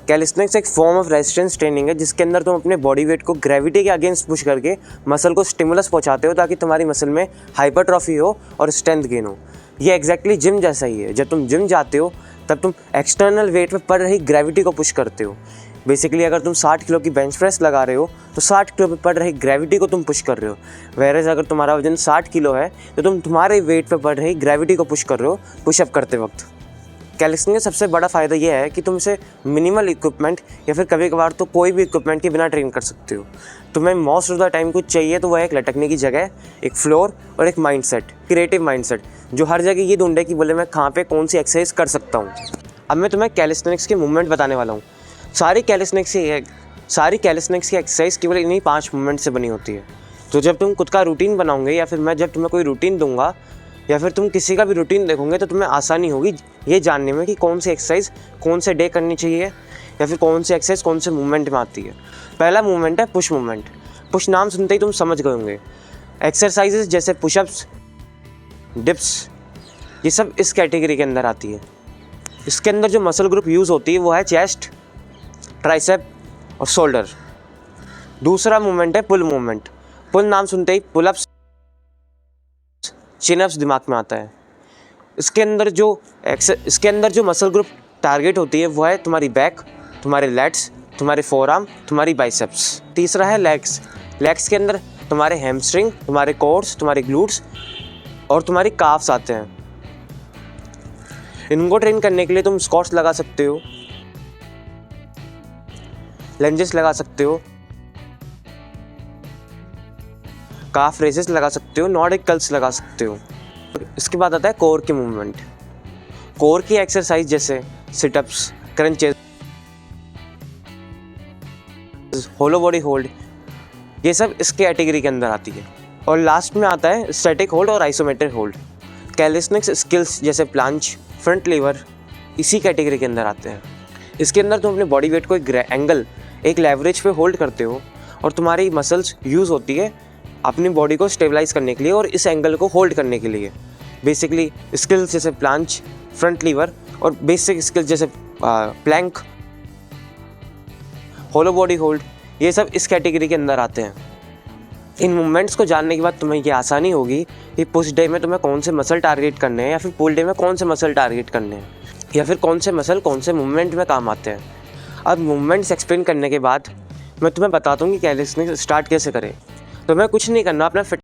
Calisthenics एक form of resistance training है जिसके अंदर तुम अपने बॉडी वेट को ग्रेविटी के अगेंस्ट पुश करके मसल को स्टिमुलस पहुंचाते हो ताकि तुम्हारी मसल में हाइपरट्रॉफी हो और स्ट्रेंथ गेन हो। ये एग्जैक्टली जिम जैसा ही है। जब तुम जिम जाते हो तब तुम एक्सटर्नल वेट में पड़ रही ग्रेविटी को पुश करते हो। बेसिकली अगर तुम 60 किलो की बेंच प्रेस लगा रहे हो तो 60 किलो पे पड़ रही ग्रेविटी को तुम पुश कर रहे हो। वेरेज अगर तुम्हारा वजन 60 किलो है तो तुम तुम्हारे वेट पे पड़ रही ग्रेविटी को पुश कर रहे हो पुशअप करते वक्त। कैलिस्थेनिक्स का सबसे बड़ा फ़ायदा यह है कि तुम इसे मिनिमल इक्विपमेंट या फिर कभी कभार तो कोई भी इक्विपमेंट के बिना ट्रेन कर सकते हो। तुम्हें मोस्ट ऑफ द टाइम कुछ चाहिए तो वह एक लटकने की जगह, एक फ्लोर और एक माइंडसेट, क्रिएटिव माइंडसेट जो हर जगह ये ढूंढे कि बोले मैं कहाँ पे कौन सी एक्सरसाइज कर सकता हूँ। अब मैं तुम्हें कैलिस्थेनिक्स के मूवमेंट बताने वाला हूँ। सारी कैलिस्थेनिक्स की एक्सरसाइज केवल इन्हीं 5 मूवमेंट से बनी होती है। तो जब तुम खुद का रूटीन बनाओगे या फिर मैं जब तुम्हें कोई रूटीन दूंगा या फिर तुम किसी का भी रूटीन देखोगे तो तुम्हें आसानी होगी ये जानने में कि कौन सी एक्सरसाइज कौन से डे करनी चाहिए या फिर कौन सी एक्सरसाइज कौन से मूवमेंट में आती है। पहला मूवमेंट है पुश मूवमेंट। पुश नाम सुनते ही तुम समझ गए होंगे। एक्सरसाइजेज जैसे पुशअप्स, डिप्स, ये सब इस कैटेगरी के अंदर आती है। इसके अंदर जो मसल ग्रुप यूज़ होती है वो है चेस्ट, ट्राइसेप और शोल्डर। दूसरा मूवमेंट है पुल मूवमेंट। पुल नाम सुनते ही पुलअप्स, चिनअप्स दिमाग में आता है। इसके अंदर जो मसल ग्रुप टारगेट होती है वो है तुम्हारी बैक, तुम्हारे लेट्स, तुम्हारे फोरआर्म, तुम्हारी बाइसेप्स। तीसरा है लेग्स। लेग्स के अंदर तुम्हारे हैमस्ट्रिंग, तुम्हारे कोर्स, तुम्हारे ग्लूट्स और तुम्हारी काफ्स आते हैं। इनको ट्रेन करने के लिए तुम स्क्वाट्स लगा सकते हो, लंजेस लगा सकते हो, काफ रेसेस लगा सकते हो, नॉर्डिक कर्ल्स लगा सकते हो। इसके बाद आता है कोर की मूवमेंट। कोर की एक्सरसाइज जैसे सिटअप्स, क्रंचेस, होलो बॉडी होल्ड, ये सब इस कैटेगरी के अंदर आती है। और लास्ट में आता है स्टैटिक होल्ड और आइसोमेट्रिक होल्ड। कैलिस्थेनिक्स स्किल्स जैसे प्लांच, फ्रंट लीवर इसी कैटेगरी के अंदर आते हैं। इसके अंदर तुम अपने बॉडी वेट को एक लेवरेज पे होल्ड करते हो और तुम्हारी मसल्स यूज़ होती है अपनी बॉडी को स्टेबलाइज करने के लिए और इस एंगल को होल्ड करने के लिए। बेसिकली स्किल्स जैसे प्लांच, फ्रंट लीवर और बेसिक स्किल्स जैसे प्लैंक, होलो बॉडी होल्ड, ये सब इस कैटेगरी के अंदर आते हैं। इन मूवमेंट्स को जानने के बाद तुम्हें ये आसानी होगी कि पुश डे में तुम्हें कौन से मसल टारगेट करने हैं या फिर पुल डे में कौन से मसल टारगेट करने हैं या फिर कौन से मसल कौन से मूवमेंट में काम आते हैं। अब मूवमेंट्स एक्सप्लेन करने के बाद मैं तुम्हें बताता हूँ कि कैलिस्थेनिक्स स्टार्ट कैसे करें। तो मैं कुछ नहीं करना, अपना